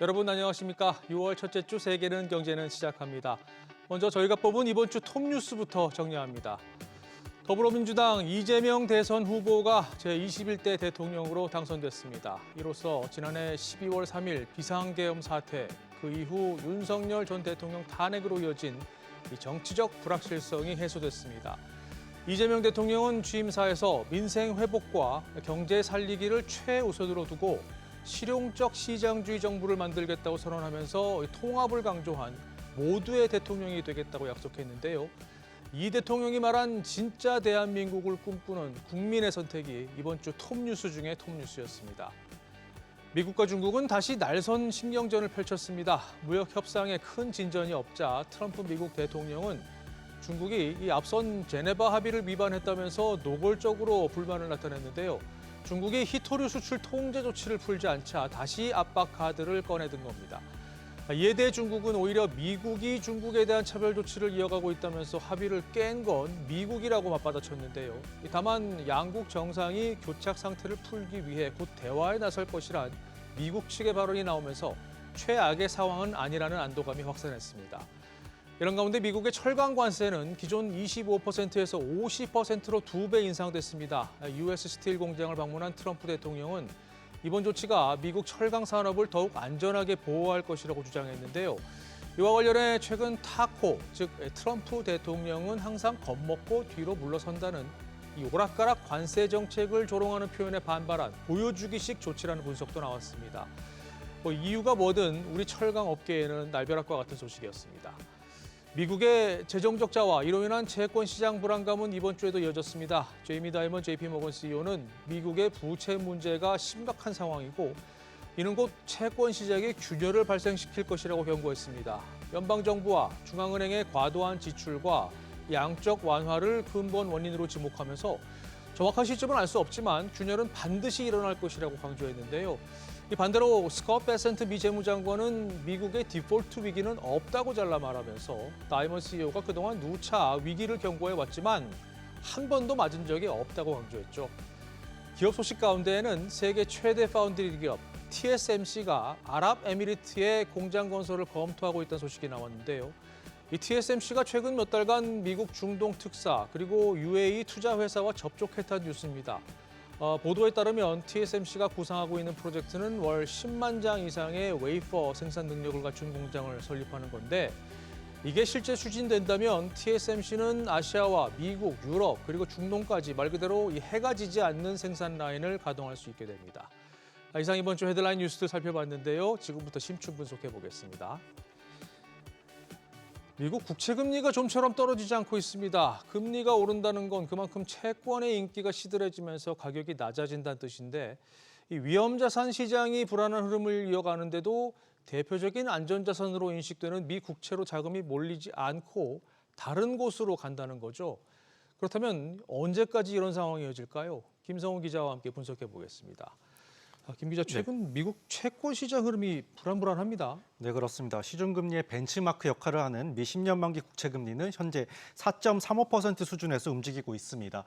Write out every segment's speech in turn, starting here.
여러분 안녕하십니까? 6월 첫째 주 세계는 경제는 시작합니다. 먼저 저희가 뽑은 이번 주 톱 뉴스부터 정리합니다. 더불어민주당 이재명 대선 후보가 제21대 대통령으로 당선됐습니다. 이로써 지난해 12월 3일 비상계엄 사태, 그 이후 윤석열 전 대통령 탄핵으로 이어진 이 정치적 불확실성이 해소됐습니다. 이재명 대통령은 취임사에서 민생 회복과 경제 살리기를 최우선으로 두고 실용적 시장주의 정부를 만들겠다고 선언하면서 통합을 강조한 모두의 대통령이 되겠다고 약속했는데요. 이 대통령이 말한 진짜 대한민국을 꿈꾸는 국민의 선택이 이번 주 톱뉴스 중에 톱뉴스였습니다. 미국과 중국은 다시 날선 신경전을 펼쳤습니다. 무역 협상에 큰 진전이 없자 트럼프 미국 대통령은 중국이 이 앞선 제네바 합의를 위반했다면서 노골적으로 불만을 나타냈는데요. 중국이 히토류 수출 통제 조치를 풀지 않자 다시 압박 카드를 꺼내든 겁니다. 이에 대해 중국은 오히려 미국이 중국에 대한 차별 조치를 이어가고 있다면서 합의를 깬 건 미국이라고 맞받아쳤는데요. 다만 양국 정상이 교착 상태를 풀기 위해 곧 대화에 나설 것이란 미국 측의 발언이 나오면서 최악의 상황은 아니라는 안도감이 확산했습니다. 이런 가운데 미국의 철강 관세는 기존 25%에서 50%로 2배 인상됐습니다. US 스틸 공장을 방문한 트럼프 대통령은 이번 조치가 미국 철강 산업을 더욱 안전하게 보호할 것이라고 주장했는데요. 이와 관련해 최근 타코, 즉 트럼프 대통령은 항상 겁먹고 뒤로 물러선다는 이 오락가락 관세 정책을 조롱하는 표현에 반발한 보여주기식 조치라는 분석도 나왔습니다. 이유가 뭐든 우리 철강 업계에는 날벼락과 같은 소식이었습니다. 미국의 재정 적자와 이로 인한 채권 시장 불안감은 이번 주에도 이어졌습니다. 제이미 다이먼 JP모건 CEO는 미국의 부채 문제가 심각한 상황이고 이는 곧 채권 시장에 균열을 발생시킬 것이라고 경고했습니다. 연방정부와 중앙은행의 과도한 지출과 양적 완화를 근본 원인으로 지목하면서 정확한 시점은 알 수 없지만 균열은 반드시 일어날 것이라고 강조했는데요. 반대로 스콧 베센트 미 재무장관은 미국의 디폴트 위기는 없다고 잘라 말하면서 다이먼 CEO가 그동안 누차 위기를 경고해왔지만 한 번도 맞은 적이 없다고 강조했죠. 기업 소식 가운데에는 세계 최대 파운드리 기업 TSMC가 아랍에미리트의 공장 건설을 검토하고 있다는 소식이 나왔는데요. 이 TSMC가 최근 몇 달간 미국 중동 특사 그리고 UAE 투자 회사와 접촉했다는 뉴스입니다. 보도에 따르면 TSMC가 구상하고 있는 프로젝트는 월 10만 장 이상의 웨이퍼 생산 능력을 갖춘 공장을 설립하는 건데 이게 실제 추진된다면 TSMC는 아시아와 미국, 유럽 그리고 중동까지 말 그대로 이 해가 지지 않는 생산 라인을 가동할 수 있게 됩니다. 이상 이번 주 헤드라인 뉴스들 살펴봤는데요. 지금부터 심층 분석해 보겠습니다. 미국 국채 금리가 좀처럼 떨어지지 않고 있습니다. 금리가 오른다는 건 그만큼 채권의 인기가 시들해지면서 가격이 낮아진다는 뜻인데 이 위험자산 시장이 불안한 흐름을 이어가는데도 대표적인 안전자산으로 인식되는 미 국채로 자금이 몰리지 않고 다른 곳으로 간다는 거죠. 그렇다면 언제까지 이런 상황이 이어질까요? 김성훈 기자와 함께 분석해 보겠습니다. 김 기자, 최근 미국 채권 시장 흐름이 불안불안합니다. 네, 그렇습니다. 시중금리의 벤치마크 역할을 하는 미 10년 만기 국채금리는 현재 4.35% 수준에서 움직이고 있습니다.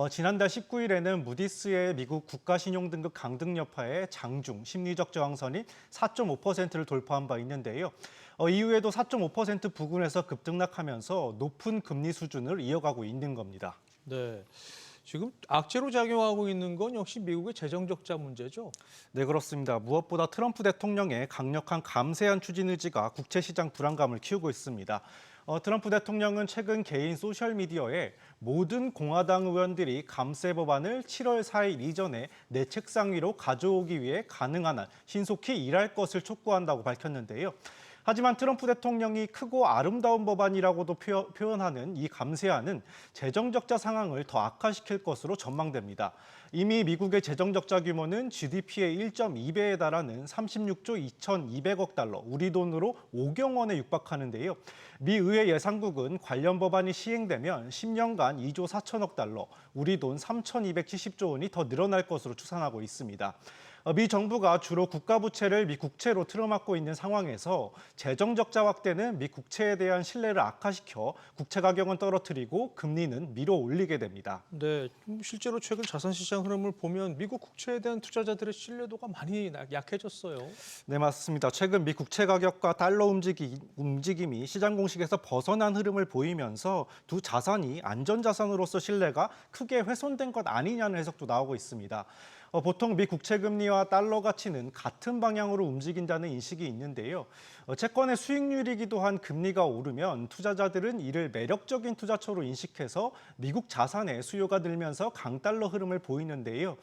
지난달 19일에는 무디스의 미국 국가신용등급 강등 여파에 장중 심리적 저항선인 4.5%를 돌파한 바 있는데요. 이후에도 4.5% 부근에서 급등락하면서 높은 금리 수준을 이어가고 있는 겁니다. 네. 지금 악재로 작용하고 있는 건 역시 미국의 재정 적자 문제죠? 네, 그렇습니다. 무엇보다 트럼프 대통령의 강력한 감세한 추진 의지가 국채 시장 불안감을 키우고 있습니다. 트럼프 대통령은 최근 개인 소셜미디어에 모든 공화당 의원들이 감세 법안을 7월 4일 이전에 내 책상 위로 가져오기 위해 가능한 한 신속히 일할 것을 촉구한다고 밝혔는데요. 하지만 트럼프 대통령이 크고 아름다운 법안이라고도 표현하는 이 감세안은 재정적자 상황을 더 악화시킬 것으로 전망됩니다. 이미 미국의 재정적자 규모는 GDP의 1.2배에 달하는 36조 2,200억 달러, 우리 돈으로 5경 원에 육박하는데요. 미 의회 예산국은 관련 법안이 시행되면 10년간 2조 4천억 달러, 우리 돈 3,270조 원이 더 늘어날 것으로 추산하고 있습니다. 미 정부가 주로 국가 부채를 미 국채로 틀어막고 있는 상황에서 재정 적자 확대는 미 국채에 대한 신뢰를 악화시켜 국채 가격은 떨어뜨리고 금리는 밀어 올리게 됩니다. 네, 실제로 최근 자산 시장 흐름을 보면 미국 국채에 대한 투자자들의 신뢰도가 많이 약해졌어요. 네, 맞습니다. 최근 미 국채 가격과 달러 움직임이 시장 공식에서 벗어난 흐름을 보이면서 두 자산이 안전자산으로서 신뢰가 크게 훼손된 것 아니냐는 해석도 나오고 있습니다. 보통 미 국채 금리와 달러 가치는 같은 방향으로 움직인다는 인식이 있는데요. 채권의 수익률이기도 한 금리가 오르면 투자자들은 이를 매력적인 투자처로 인식해서 미국 자산의 수요가 늘면서 강달러 흐름을 보이는데요.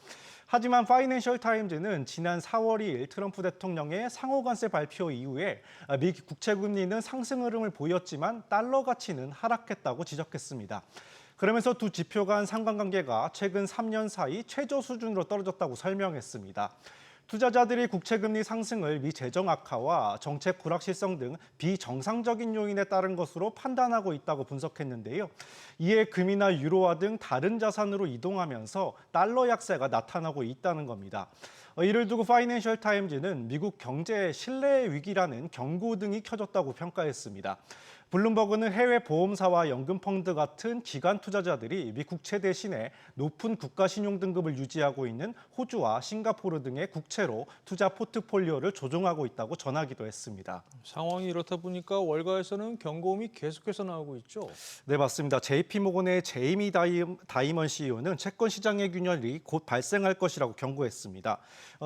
하지만 파이낸셜 타임즈는 지난 4월 2일 트럼프 대통령의 상호관세 발표 이후에 미 국채 금리는 상승 흐름을 보였지만 달러 가치는 하락했다고 지적했습니다. 그러면서 두 지표 간 상관관계가 최근 3년 사이 최저 수준으로 떨어졌다고 설명했습니다. 투자자들이 국채금리 상승을 미 재정 악화와 정책 불확실성 등 비정상적인 요인에 따른 것으로 판단하고 있다고 분석했는데요. 이에 금이나 유로화 등 다른 자산으로 이동하면서 달러 약세가 나타나고 있다는 겁니다. 이를 두고 파이낸셜 타임즈는 미국 경제의 신뢰 위기라는 경고등이 켜졌다고 평가했습니다. 블룸버그는 해외 보험사와 연금펀드 같은 기관 투자자들이 미 국채 대신에 높은 국가 신용 등급을 유지하고 있는 호주와 싱가포르 등의 국채로 투자 포트폴리오를 조정하고 있다고 전하기도 했습니다. 상황이 이렇다 보니까 월가에서는 경고음이 계속해서 나오고 있죠. 네, 맞습니다. JP모건의 제이미 다이먼 CEO는 채권 시장의 균열이 곧 발생할 것이라고 경고했습니다.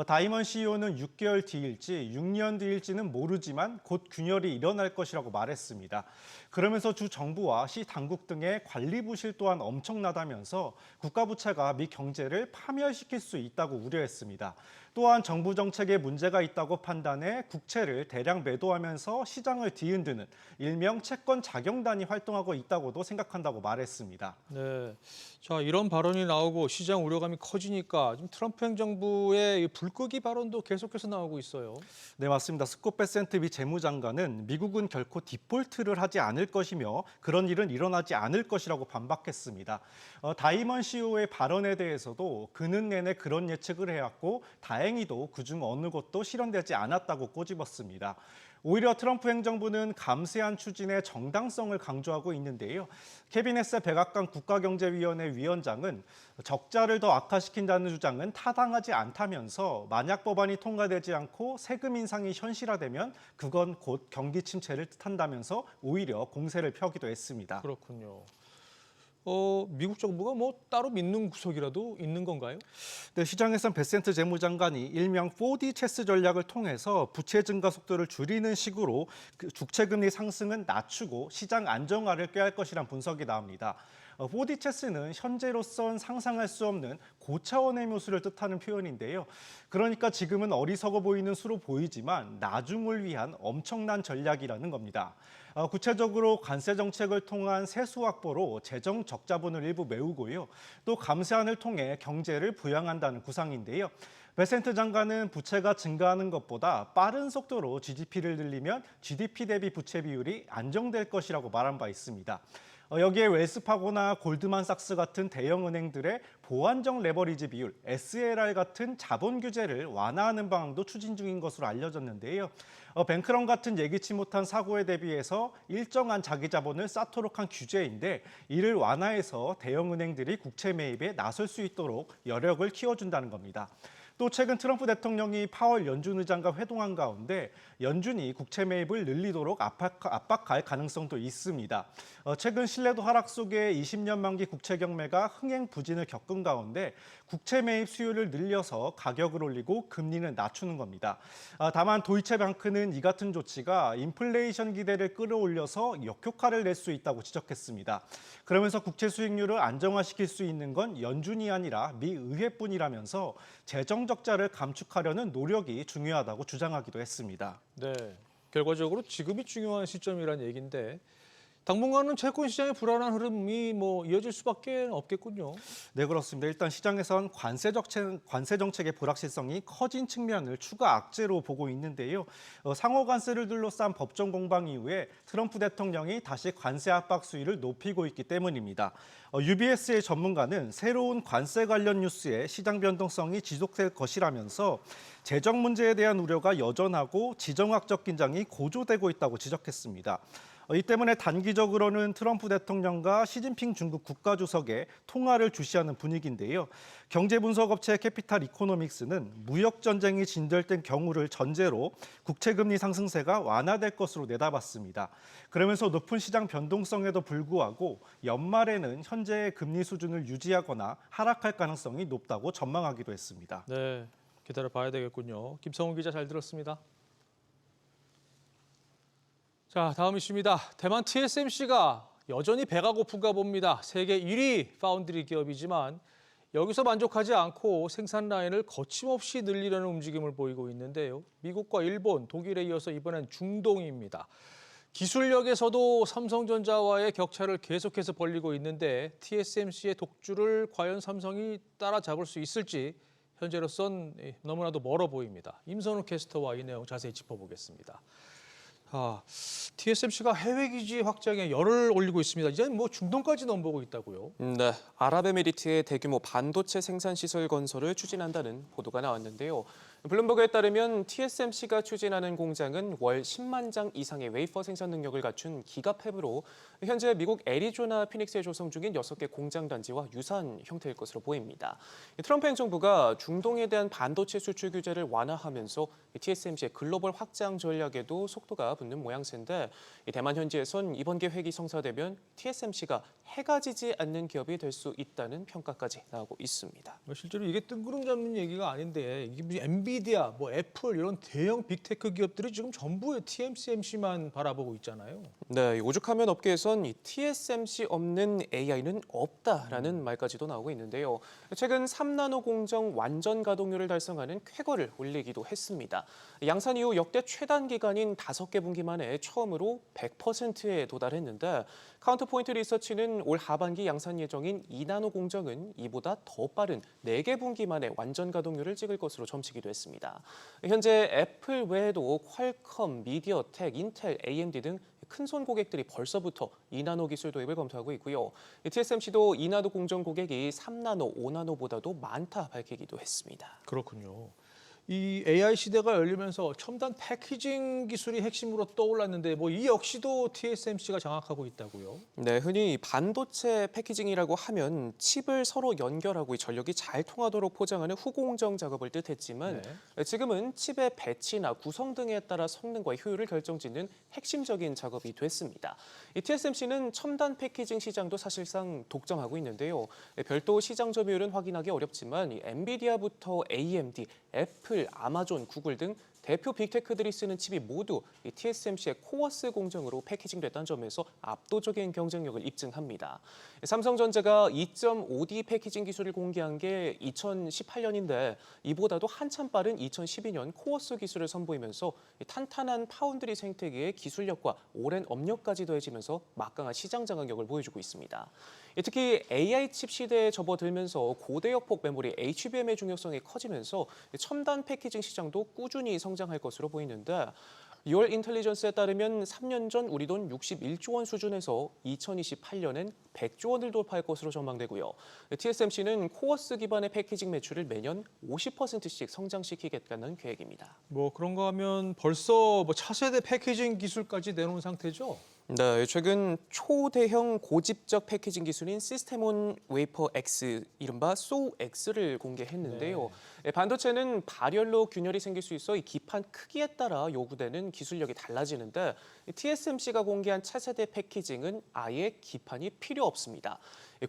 다이먼 CEO는 6개월 뒤일지 6년 뒤일지는 모르지만 곧 균열이 일어날 것이라고 말했습니다. 그러면서 주 정부와 시 당국 등의 관리 부실 또한 엄청나다면서 국가 부채가 미 경제를 파멸시킬 수 있다고 우려했습니다. 또한 정부 정책에 문제가 있다고 판단해 국채를 대량 매도하면서 시장을 뒤흔드는 일명 채권 자경단이 활동하고 있다고도 생각한다고 말했습니다. 네, 자 이런 발언이 나오고 시장 우려감이 커지니까 지금 트럼프 행정부의 이 불끄기 발언도 계속해서 나오고 있어요. 네, 맞습니다. 스콧 베센트 미 재무장관은 미국은 결코 디폴트를 하지 않을 것이며 그런 일은 일어나지 않을 것이라고 반박했습니다. 다이먼 CEO의 발언에 대해서도 그는 내내 그런 예측을 해왔고 다행히도 그중 어느 것도 실현되지 않았다고 꼬집었습니다. 오히려 트럼프 행정부는 감세한 추진의 정당성을 강조하고 있는데요. 캐비넷의 백악관 국가경제위원회 위원장은 적자를 더 악화시킨다는 주장은 타당하지 않다면서 만약 법안이 통과되지 않고 세금 인상이 현실화되면 그건 곧 경기 침체를 뜻한다면서 오히려 공세를 펴기도 했습니다. 그렇군요. 미국 정부가 뭐 따로 믿는 구석이라도 있는 건가요? 네, 시장에선 베센트 재무장관이 일명 4D 체스 전략을 통해서 부채 증가 속도를 줄이는 식으로 국채 금리 상승은 낮추고 시장 안정화를 꾀할 것이란 분석이 나옵니다. 4D 체스는 현재로선 상상할 수 없는 고차원의 묘수를 뜻하는 표현인데요. 그러니까 지금은 어리석어 보이는 수로 보이지만 나중을 위한 엄청난 전략이라는 겁니다. 구체적으로 관세 정책을 통한 세수 확보로 재정 적자분을 일부 메우고요. 또 감세안을 통해 경제를 부양한다는 구상인데요. 베센트 장관은 부채가 증가하는 것보다 빠른 속도로 GDP를 늘리면 GDP 대비 부채 비율이 안정될 것이라고 말한 바 있습니다. 여기에 웰스파고나 골드만삭스 같은 대형 은행들의 보완적 레버리지 비율, SLR 같은 자본 규제를 완화하는 방안도 추진 중인 것으로 알려졌는데요. 뱅크런 같은 예기치 못한 사고에 대비해서 일정한 자기 자본을 쌓도록 한 규제인데 이를 완화해서 대형 은행들이 국채 매입에 나설 수 있도록 여력을 키워준다는 겁니다. 또 최근 트럼프 대통령이 파월 연준 의장과 회동한 가운데 연준이 국채 매입을 늘리도록 압박할 가능성도 있습니다. 최근 신뢰도 하락 속에 20년 만기 국채 경매가 흥행 부진을 겪은 가운데 국채 매입 수요를 늘려서 가격을 올리고 금리는 낮추는 겁니다. 다만 도이체방크는 이 같은 조치가 인플레이션 기대를 끌어올려서 역효과를 낼 수 있다고 지적했습니다. 그러면서 국채 수익률을 안정화시킬 수 있는 건 연준이 아니라 미 의회뿐이라면서 재정 적자를 감축하려는 노력이 중요하다고 주장하기도 했습니다. 네, 결과적으로 지금이 중요한 시점이란 얘기인데 당분간은 채권 시장의 불안한 흐름이 이어질 수밖에 없겠군요. 네, 그렇습니다. 일단 시장에선 관세 정책의 불확실성이 커진 측면을 추가 악재로 보고 있는데요. 상호 관세를 둘러싼 법정 공방 이후에 트럼프 대통령이 다시 관세 압박 수위를 높이고 있기 때문입니다. UBS의 전문가는 새로운 관세 관련 뉴스에 시장 변동성이 지속될 것이라면서 재정 문제에 대한 우려가 여전하고 지정학적 긴장이 고조되고 있다고 지적했습니다. 이 때문에 단기적으로는 트럼프 대통령과 시진핑 중국 국가주석의 통화를 주시하는 분위기인데요. 경제분석업체 캐피탈 이코노믹스는 무역 전쟁이 진절된 경우를 전제로 국채금리 상승세가 완화될 것으로 내다봤습니다. 그러면서 높은 시장 변동성에도 불구하고 연말에는 현재의 금리 수준을 유지하거나 하락할 가능성이 높다고 전망하기도 했습니다. 네, 기다려 봐야 되겠군요. 김성훈 기자 잘 들었습니다. 자, 다음 이슈입니다. 대만 TSMC가 여전히 배가 고픈가 봅니다. 세계 1위 파운드리 기업이지만 여기서 만족하지 않고 생산 라인을 거침없이 늘리려는 움직임을 보이고 있는데요. 미국과 일본, 독일에 이어서 이번엔 중동입니다. 기술력에서도 삼성전자와의 격차를 계속해서 벌리고 있는데 TSMC의 독주를 과연 삼성이 따라잡을 수 있을지 현재로선 너무나도 멀어 보입니다. 임선우 캐스터와 이 내용 자세히 짚어보겠습니다. TSMC가 해외 기지 확장에 열을 올리고 있습니다. 이제 중동까지 넘보고 있다고요? 네, 아랍에미리트의 대규모 반도체 생산 시설 건설을 추진한다는 보도가 나왔는데요. 블룸버그에 따르면 TSMC가 추진하는 공장은 월 10만 장 이상의 웨이퍼 생산 능력을 갖춘 기가팹으로 현재 미국 애리조나 피닉스에 조성 중인 6개 공장 단지와 유사한 형태일 것으로 보입니다. 트럼프 행정부가 중동에 대한 반도체 수출 규제를 완화하면서 TSMC의 글로벌 확장 전략에도 속도가 붙는 모양새인데 대만 현지에선 이번 계획이 성사되면 TSMC가 해가 지지 않는 기업이 될 수 있다는 평가까지 나오고 있습니다. 실제로 이게 뜬구름 잡는 얘기가 아닌데 이게 무슨 엔비디아, 애플 이런 대형 빅테크 기업들이 지금 전부 TSMC만 바라보고 있잖아요. 네, 오죽하면 업계에선 이 TSMC 없는 AI는 없다라는 말까지도 나오고 있는데요. 최근 3나노 공정 완전 가동률을 달성하는 쾌거를 올리기도 했습니다. 양산 이후 역대 최단 기간인 5개 분기 만에 처음으로 100%에 도달했는데 카운터포인트 리서치는 올 하반기 양산 예정인 2나노 공정은 이보다 더 빠른 4개 분기 만에 완전 가동률을 찍을 것으로 점치기도 했습니다. 현재 애플 외에도 퀄컴, 미디어텍, 인텔, AMD 등 큰손 고객들이 벌써부터 2나노 기술 도입을 검토하고 있고요. TSMC도 2나노 공정 고객이 3나노, 5나노보다도 많다 밝히기도 했습니다. 그렇군요. 이 AI 시대가 열리면서 첨단 패키징 기술이 핵심으로 떠올랐는데 이 역시도 TSMC가 장악하고 있다고요? 네, 흔히 반도체 패키징이라고 하면 칩을 서로 연결하고 전력이 잘 통하도록 포장하는 후공정 작업을 뜻했지만 지금은 칩의 배치나 구성 등에 따라 성능과 효율을 결정짓는 핵심적인 작업이 됐습니다. 이 TSMC는 첨단 패키징 시장도 사실상 독점하고 있는데요. 별도 시장 점유율은 확인하기 어렵지만 이 엔비디아부터 AMD, 애플, 아마존, 구글 등 대표 빅테크들이 쓰는 칩이 모두 이 TSMC의 코어스 공정으로 패키징됐다는 점에서 압도적인 경쟁력을 입증합니다. 삼성전자가 2.5D 패키징 기술을 공개한 게 2018년인데 이보다도 한참 빠른 2012년 코어스 기술을 선보이면서 탄탄한 파운드리 생태계의 기술력과 오랜 업력까지 더해지면서 막강한 시장 장악력을 보여주고 있습니다. 특히 AI 칩 시대에 접어들면서 고대역폭 메모리 HBM의 중요성이 커지면서 첨단 패키징 시장도 꾸준히 성장할 것으로 보이는데 유얼 인텔리전스에 따르면 3년 전 우리 돈 61조 원 수준에서 2028년엔 100조 원을 돌파할 것으로 전망되고요. TSMC는 코어스 기반의 패키징 매출을 매년 50%씩 성장시키겠다는 계획입니다. 그런가 하면 벌써 차세대 패키징 기술까지 내놓은 상태죠? 네, 최근 초대형 고집적 패키징 기술인 시스템온 웨이퍼 X, 이른바 SOX를 공개했는데요. 반도체는 발열로 균열이 생길 수 있어 이 기판 크기에 따라 요구되는 기술력이 달라지는데 TSMC가 공개한 차세대 패키징은 아예 기판이 필요 없습니다.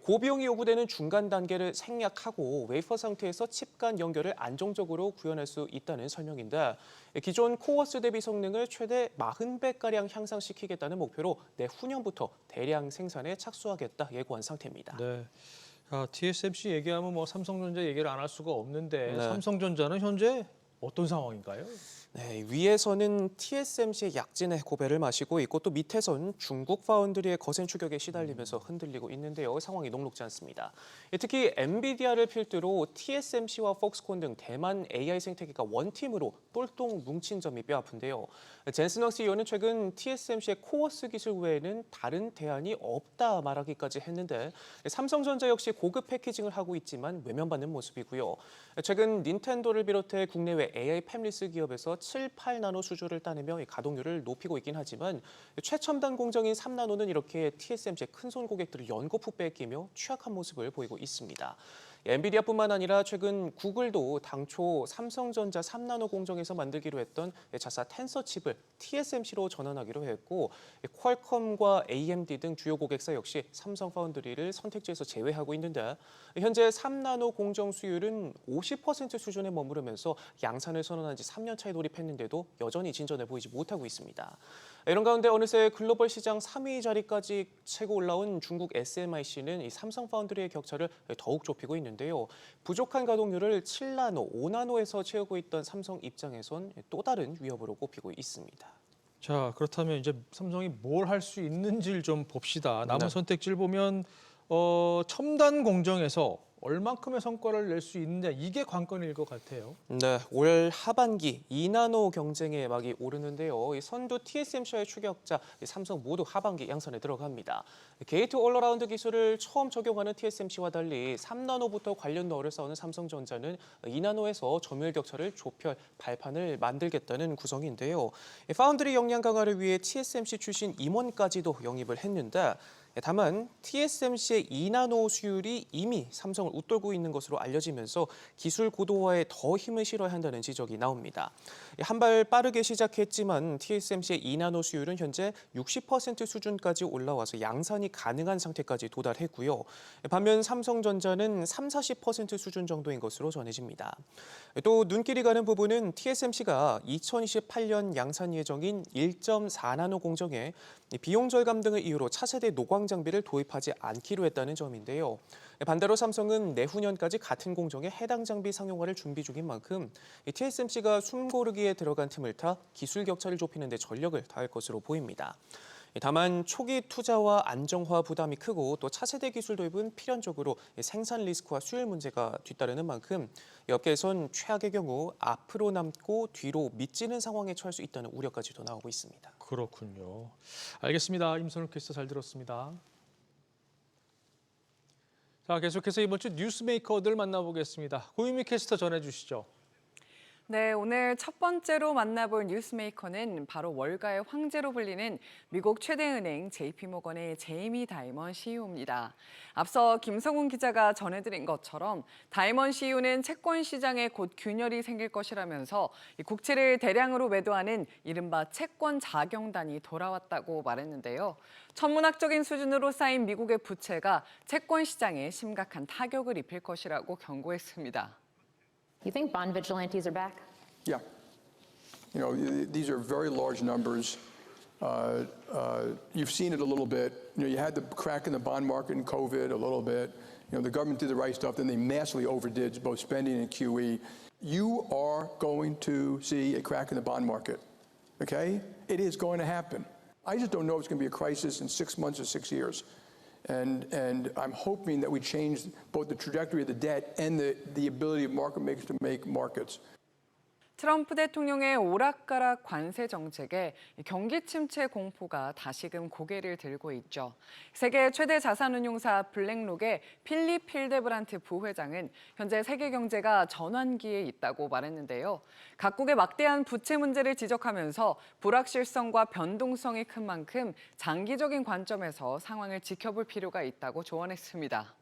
고비용이 요구되는 중간 단계를 생략하고 웨이퍼 상태에서 칩 간 연결을 안정적으로 구현할 수 있다는 설명인데 기존 코어스 대비 성능을 최대 40배가량 향상시키겠다는 목표로 내후년부터 대량 생산에 착수하겠다 예고한 상태입니다. 네. TSMC 얘기하면 삼성전자 얘기를 안 할 수가 없는데 네. 삼성전자는 현재 어떤 상황인가요? 네, 위에서는 TSMC의 약진의 고배를 마시고 있고 또 밑에선 중국 파운드리의 거센 추격에 시달리면서 흔들리고 있는데요. 상황이 녹록지 않습니다. 특히 엔비디아를 필두로 TSMC와 폭스콘 등 대만 AI 생태계가 원팀으로 똘똘 뭉친 점이 뼈아픈데요. 젠슨 헝 CEO는 최근 TSMC의 코어스 기술 외에는 다른 대안이 없다 말하기까지 했는데 삼성전자 역시 고급 패키징을 하고 있지만 외면받는 모습이고요. 최근 닌텐도를 비롯해 국내외 AI 팹리스 기업에서 7, 8나노 수주를 따내며 가동률을 높이고 있긴 하지만 최첨단 공정인 3나노는 이렇게 TSMC의 큰손 고객들을 연거푸 뺏기며 취약한 모습을 보이고 있습니다. 엔비디아뿐만 아니라 최근 구글도 당초 삼성전자 3나노 공정에서 만들기로 했던 자사 텐서 칩을 TSMC로 전환하기로 했고 퀄컴과 AMD 등 주요 고객사 역시 삼성 파운드리를 선택지에서 제외하고 있는데 현재 3나노 공정 수율은 50% 수준에 머무르면서 양산을 선언한 지 3년 차에 돌입했는데도 여전히 진전해 보이지 못하고 있습니다. 이런 가운데 어느새 글로벌 시장 3위 자리까지 채고 올라온 중국 SMIC는 이 삼성 파운드리의 격차를 더욱 좁히고 있는데요. 부족한 가동률을 7나노, 5나노에서 채우고 있던 삼성 입장에선 또 다른 위협으로 꼽히고 있습니다. 자, 그렇다면 이제 삼성이 뭘 할 수 있는지를 좀 봅시다. 남은 네. 선택지를 보면 첨단 공정에서 얼만큼의 성과를 낼 수 있느냐 이게 관건일 것 같아요. 네, 올 하반기 2나노 경쟁의 막이 오르는데요. 이 선두 TSMC와의 추격자 삼성 모두 하반기 양산에 들어갑니다. 게이트 올어라운드 기술을 처음 적용하는 TSMC와 달리 3나노부터 관련 너를 싸우는 삼성전자는 2나노에서 점유율 격차를 좁혀 발판을 만들겠다는 구성인데요. 파운드리 역량 강화를 위해 TSMC 출신 임원까지도 영입을 했는데 다만 TSMC의 2나노 수율이 이미 삼성을 웃돌고 있는 것으로 알려지면서 기술 고도화에 더 힘을 실어야 한다는 지적이 나옵니다. 한 발 빠르게 시작했지만 TSMC의 2나노 수율은 현재 60% 수준까지 올라와서 양산이 가능한 상태까지 도달했고요. 반면 삼성전자는 30-40% 수준 정도인 것으로 전해집니다. 또 눈길이 가는 부분은 TSMC가 2028년 양산 예정인 1.4나노 공정에 비용 절감 등을 이유로 차세대 노광 장비를 도입하지 않기로 했다는 점인데요. 반대로 삼성은 내후년까지 같은 공정에 해당 장비 상용화를 준비 중인 만큼 TSMC가 숨고르기에 들어간 틈을 타 기술 격차를 좁히는 데 전력을 다할 것으로 보입니다. 다만 초기 투자와 안정화 부담이 크고 또 차세대 기술 도입은 필연적으로 생산 리스크와 수율 문제가 뒤따르는 만큼 업계에선 최악의 경우 앞으로 남고 뒤로 미치는 상황에 처할 수 있다는 우려까지도 나오고 있습니다. 그렇군요. 알겠습니다. 임선욱 캐스터 잘 들었습니다. 자, 계속해서 이번 주 뉴스메이커들 만나보겠습니다. 고유미 캐스터 전해주시죠. 네, 오늘 첫 번째로 만나볼 뉴스메이커는 바로 월가의 황제로 불리는 미국 최대 은행 JP모건의 제이미 다이먼 CEO입니다. 앞서 김성훈 기자가 전해드린 것처럼 다이먼 CEO는 채권 시장에 곧 균열이 생길 것이라면서 국채를 대량으로 매도하는 이른바 채권 자경단이 돌아왔다고 말했는데요. 천문학적인 수준으로 쌓인 미국의 부채가 채권 시장에 심각한 타격을 입힐 것이라고 경고했습니다. You think bond vigilantes are back? Yeah. You know, these are very large numbers. You've seen it a little bit. You know, you had the crack in the bond market in COVID a little bit. You know, the government did the right stuff, then they massively overdid both spending and QE. You are going to see a crack in the bond market, okay? It is going to happen. I just don't know if it's going to be a crisis in 6 months or 6 years. And I'm hoping that we change both the trajectory of the debt and the ability of market makers to make markets. 트럼프 대통령의 오락가락 관세 정책에 경기 침체 공포가 다시금 고개를 들고 있죠. 세계 최대 자산운용사 블랙록의 필립 힐데브란트 부회장은 현재 세계 경제가 전환기에 있다고 말했는데요. 각국의 막대한 부채 문제를 지적하면서 불확실성과 변동성이 큰 만큼 장기적인 관점에서 상황을 지켜볼 필요가 있다고 조언했습니다.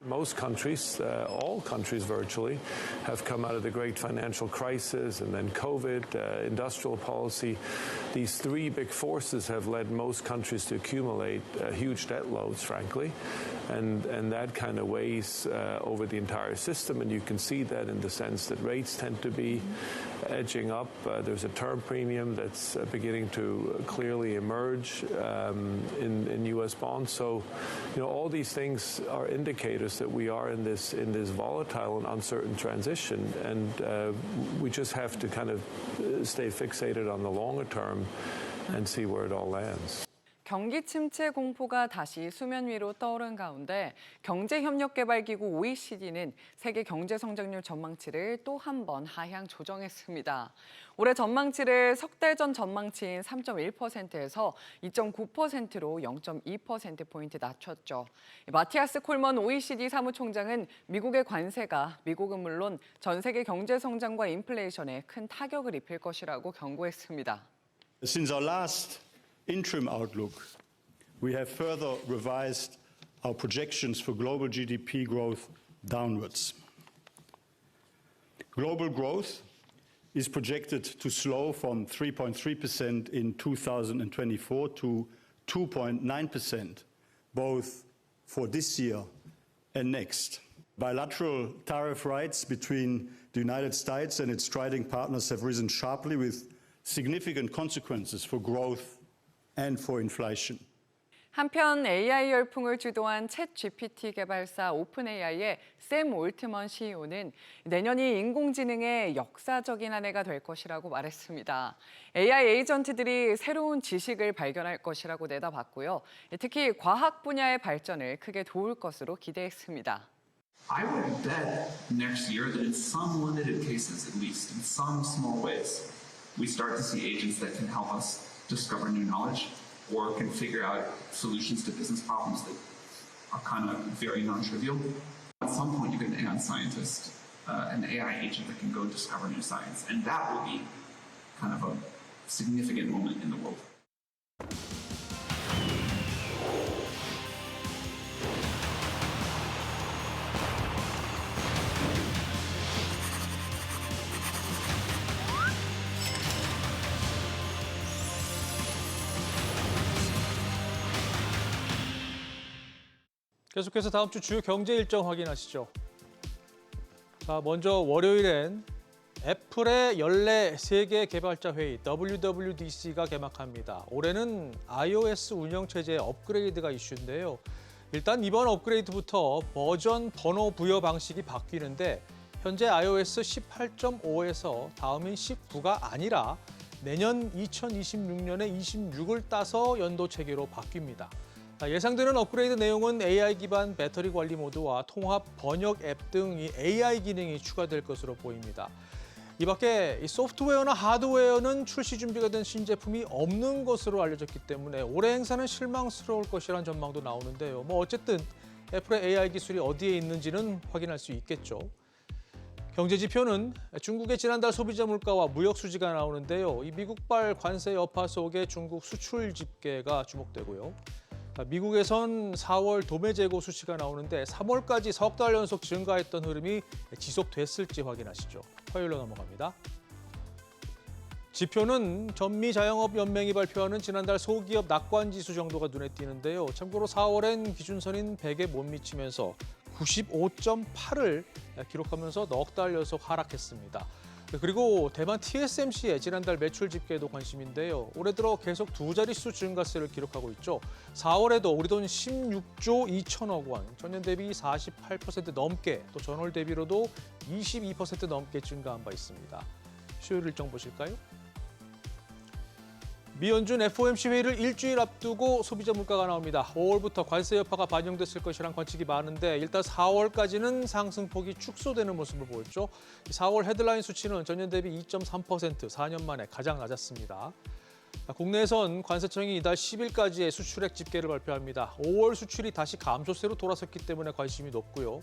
Most countries, all countries virtually, have come out of the great financial crisis and then COVID, industrial policy. These three big forces have led most countries to accumulate huge debt loads, frankly, and that kind of weighs over the entire system. And you can see that in the sense that rates tend to be edging up. There's a term premium that's beginning to clearly emerge in U.S. bonds. So, all these things are indicators that we are in this volatile and uncertain transition, and we just have to kind of stay fixated on the longer term and see where it all lands. 경기 침체 공포가 다시 수면 위로 떠오른 가운데 경제협력개발기구 OECD는 세계 경제 성장률 전망치를 또 한 번 하향 조정했습니다. 올해 전망치를 석 달 전 전망치인 3.1%에서 2.9%로 0.2%포인트 낮췄죠. 마티아스 콜먼 OECD 사무총장은 미국의 관세가 미국은 물론 전 세계 경제 성장과 인플레이션에 큰 타격을 입힐 것이라고 경고했습니다. Since our last interim outlook, we have further revised our projections for global GDP growth downwards. Global growth is projected to slow from 3.3% in 2024 to 2.9%, both for this year and next. Bilateral tariff rights between the United States and its trading partners have risen sharply with significant consequences for growth and for inflation. 한편 AI 열풍을 주도한 챗GPT 개발사 오픈AI의 샘 올트먼 CEO는 내년이 인공지능의 역사적인 한 해가 될 것이라고 말했습니다. AI 에이전트들이 새로운 지식을 발견할 것이라고 내다봤고요. 특히 과학 분야의 발전을 크게 도울 것으로 기대했습니다. I would bet next year that in some limited cases, at least, in some small ways, we start to see agents that can help us discover new knowledge or can figure out solutions to business problems that are kind of very non-trivial. At some point, you get an AI scientist, an AI agent that can go discover new science, and that will be kind of a significant moment in the world. 계속해서 다음 주 주요 경제 일정 확인하시죠. 자, 먼저 월요일엔 애플의 연례 세계 개발자 회의 WWDC가 개막합니다. 올해는 iOS 운영체제 업그레이드가 이슈인데요. 일단 이번 업그레이드부터 버전 번호 부여 방식이 바뀌는데 현재 iOS 18.5에서 다음인 19가 아니라 내년 2026년에 26을 따서 연도 체계로 바뀝니다. 예상되는 업그레이드 내용은 AI 기반 배터리 관리 모드와 통합 번역 앱 등 AI 기능이 추가될 것으로 보입니다. 이 밖에 소프트웨어나 하드웨어는 출시 준비가 된 신제품이 없는 것으로 알려졌기 때문에 올해 행사는 실망스러울 것이라는 전망도 나오는데요. 어쨌든 애플의 AI 기술이 어디에 있는지는 확인할 수 있겠죠. 경제 지표는 중국의 지난달 소비자 물가와 무역 수지가 나오는데요. 이 미국발 관세 여파 속에 중국 수출 집계가 주목되고요. 미국에선 4월 도매 재고 수치가 나오는데 3월까지 석 달 연속 증가했던 흐름이 지속됐을지 확인하시죠. 화요일로 넘어갑니다. 지표는 전미자영업연맹이 발표하는 지난달 소기업 낙관지수 정도가 눈에 띄는데요. 참고로 4월엔 기준선인 100에 못 미치면서 95.8을 기록하면서 넉 달 연속 하락했습니다. 그리고 대만 TSMC의 지난달 매출 집계도 관심인데요. 올해 들어 계속 두 자릿수 증가세를 기록하고 있죠. 4월에도 우리 돈 16조 2천억 원, 전년 대비 48% 넘게, 또 전월 대비로도 22% 넘게 증가한 바 있습니다. 수요일 일정 보실까요? 미연준 FOMC 회의를 일주일 앞두고 소비자 물가가 나옵니다. 5월부터 관세 여파가 반영됐을 것이란 관측이 많은데 일단 4월까지는 상승폭이 축소되는 모습을 보였죠. 4월 헤드라인 수치는 전년 대비 2.3%, 4년 만에 가장 낮았습니다. 국내에선 관세청이 이달 10일까지의 수출액 집계를 발표합니다. 5월 수출이 다시 감소세로 돌아섰기 때문에 관심이 높고요.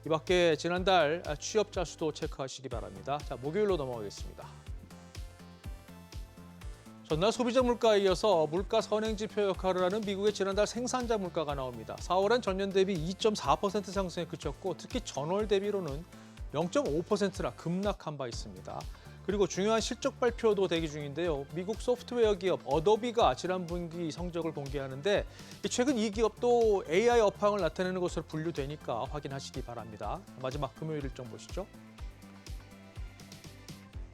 이 밖에 지난달 취업자 수도 체크하시기 바랍니다. 자, 목요일로 넘어가겠습니다. 전날 소비자 물가에 이어서 물가 선행지표 역할을 하는 미국의 지난달 생산자 물가가 나옵니다. 4월엔 전년 대비 2.4% 상승에 그쳤고 특히 전월 대비로는 0.5%나 급락한 바 있습니다. 그리고 중요한 실적 발표도 대기 중인데요. 미국 소프트웨어 기업 어도비가 지난 분기 성적을 공개하는데 최근 이 기업도 AI 업황을 나타내는 것으로 분류되니까 확인하시기 바랍니다. 마지막 금요일 일정 보시죠.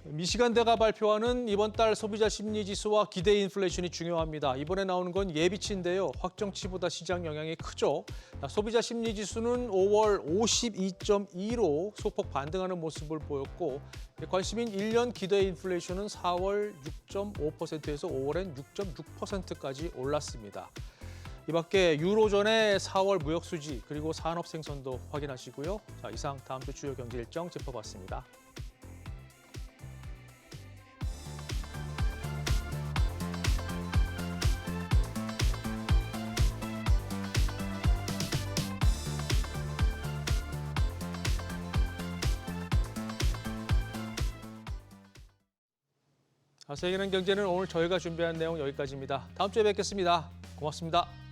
미시간대가 발표하는 이번 달 소비자 심리 지수와 기대 인플레이션이 중요합니다. 이번에 나오는 건 예비치인데요. 확정치보다 시장 영향이 크죠. 소비자 심리 지수는 5월 52.2로 소폭 반등하는 모습을 보였고 관심인 1년 기대 인플레이션은 4월 6.5%에서 5월엔 6.6%까지 올랐습니다. 이 밖에 유로존의 4월 무역 수지 그리고 산업 생산도 확인하시고요. 자, 이상 다음 주 주요 경제 일정 짚어봤습니다. 세계는 경제는 오늘 저희가 준비한 내용 여기까지입니다. 다음 주에 뵙겠습니다. 고맙습니다.